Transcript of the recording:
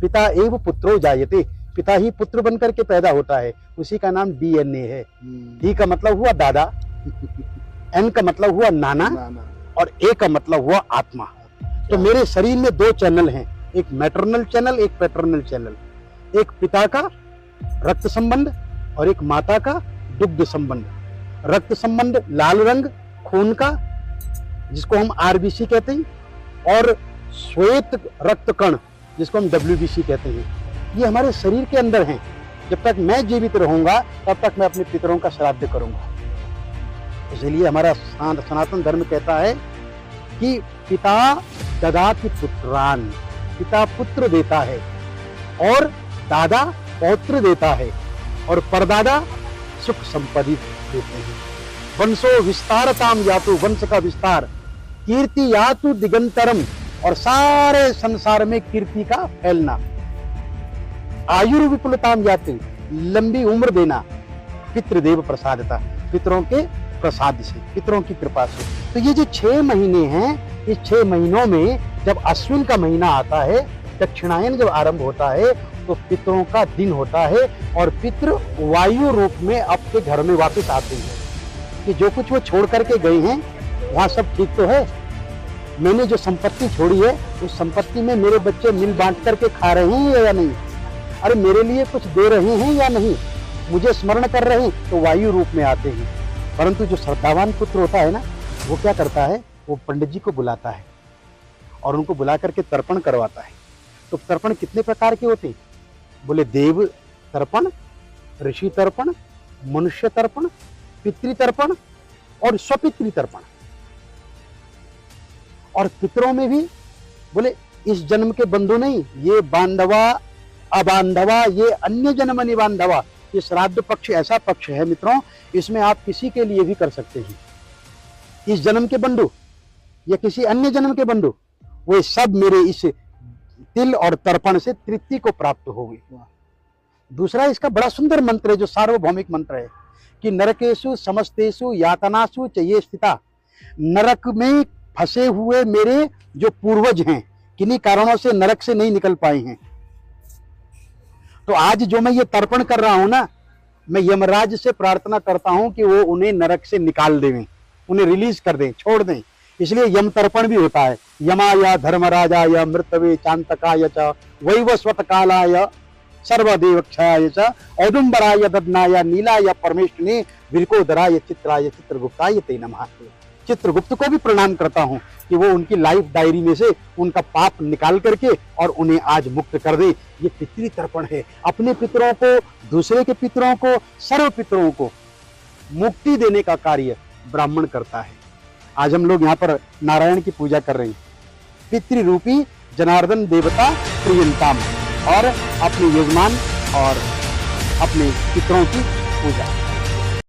पिता एव पुत्रो जायते, पिता ही पुत्र बनकर के पैदा होता है, उसी का नाम DNA है। डी का मतलब हुआ दादा, N का मतलब हुआ नाना, और A का मतलब हुआ आत्मा। तो मेरे शरीर में दो चैनल हैं, एक मैटरनल चैनल, एक पैटर्नल चैनल। एक पिता का रक्त संबंध और एक माता का दुग्ध संबंध। रक्त संबंध लाल रंग खून का, जिसको हम RBC कहते हैं, और श्वेत रक्त कण, जिसको हम WBC कहते हैं, ये हमारे शरीर के अंदर हैं। जब तक मैं जीवित रहूंगा तब तक मैं अपने पितरों का श्राद्ध करूंगा। इसलिए हमारा सनातन धर्म कहता है कि पिता ददाति पुत्रान, पिता पुत्र देता है और दादा पौत्र देता है और परदादा सुख संपत्ति देते हैं। वंशो विस्तारताम यातु, वंश का विस्तार, कीर्ति यातु दिगंतरम, और सारे संसार में कीर्ति का फैलना। आयुर्विपुलताम यातु, लंबी उम्र देना। पितृदेव प्रसादता, पितरों के प्रसाद से, पितरों की कृपा से। तो ये जो 6 महीने हैं, इस 6 महीनों में जब अश्विन का महीना आता है, दक्षिणायन जब आरंभ होता है, तो पितरों का दिन होता है और पितृ वायु रूप में अपने घर में वापस आते हैं कि जो कुछ वो छोड़ करके गए हैं वहां सब ठीक तो है। मैंने जो संपत्ति छोड़ी है उस संपत्ति में मेरे बच्चे मिल बांट करके खा रहे हैं या नहीं, अरे मेरे लिए कुछ दे रहे हैं या नहीं, मुझे स्मरण कर रहे हैं, तो वायु रूप में आते हैं। परंतु जो श्रद्धावान पुत्र होता है ना, वो क्या करता है, वो पंडित जी को बुलाता है और उनको बुला करके तर्पण करवाता है। तो तर्पण कितने प्रकार के होते हैं? बोले देव तर्पण, ऋषि तर्पण, मनुष्य तर्पण, पितृ तर्पण और स्वपितृ तर्पण। और पितरों में भी बोले इस जन्म के बंधु नहीं, ये बांधवा अबांधवा, ये अन्य जन्म निबांधवा। ये श्राद्ध पक्ष ऐसा पक्ष है मित्रों, इसमें आप किसी के लिए भी कर सकते हैं। इस जन्म के बंधु या किसी अन्य जन्म के बंधु, वो सब मेरे इस तिल और तर्पण से तृप्ति को प्राप्त होगी। दूसरा इसका बड़ा सुंदर मंत्र है जो सार्वभौमिक मंत्र है कि नरकेषु समस्तेषु यातनासु च ये स्थिता, नरक में फंसे हुए मेरे जो पूर्वज हैं, किन्हीं कारणों से नरक से नहीं निकल पाए हैं, तो आज जो मैं ये तर्पण कर रहा हूं ना, मैं यमराज से प्रार्थना करता हूं कि वो उन्हें नरक से निकाल दें, उन्हें रिलीज कर दें, छोड़ दें। इसलिए यम तर्पण भी होता है। यमाय धर्मराजाय मृतवे चांतकाय च वैवस्वत कालाय सर्वदेवक्षाय च औदुंबराय ददनाय नीलाय परमेष्ठिने विरकोदराय चित्राय चित्रगुप्ताय ते नमः। चित्रगुप्त को भी प्रणाम करता हूं कि वो उनकी लाइफ डायरी में से उनका पाप निकाल करके और उन्हें आज मुक्त कर दे। ये पितृ तर्पण है। अपने पितरों को, दूसरे के पितरों को, सर्व पितरों को मुक्ति देने का कार्य ब्राह्मण करता है। आज हम लोग यहाँ पर नारायण की पूजा कर रहे हैं, पितृ रूपी जनार्दन देवता प्रियंताम, और अपने यजमान और अपने पितरों की पूजा।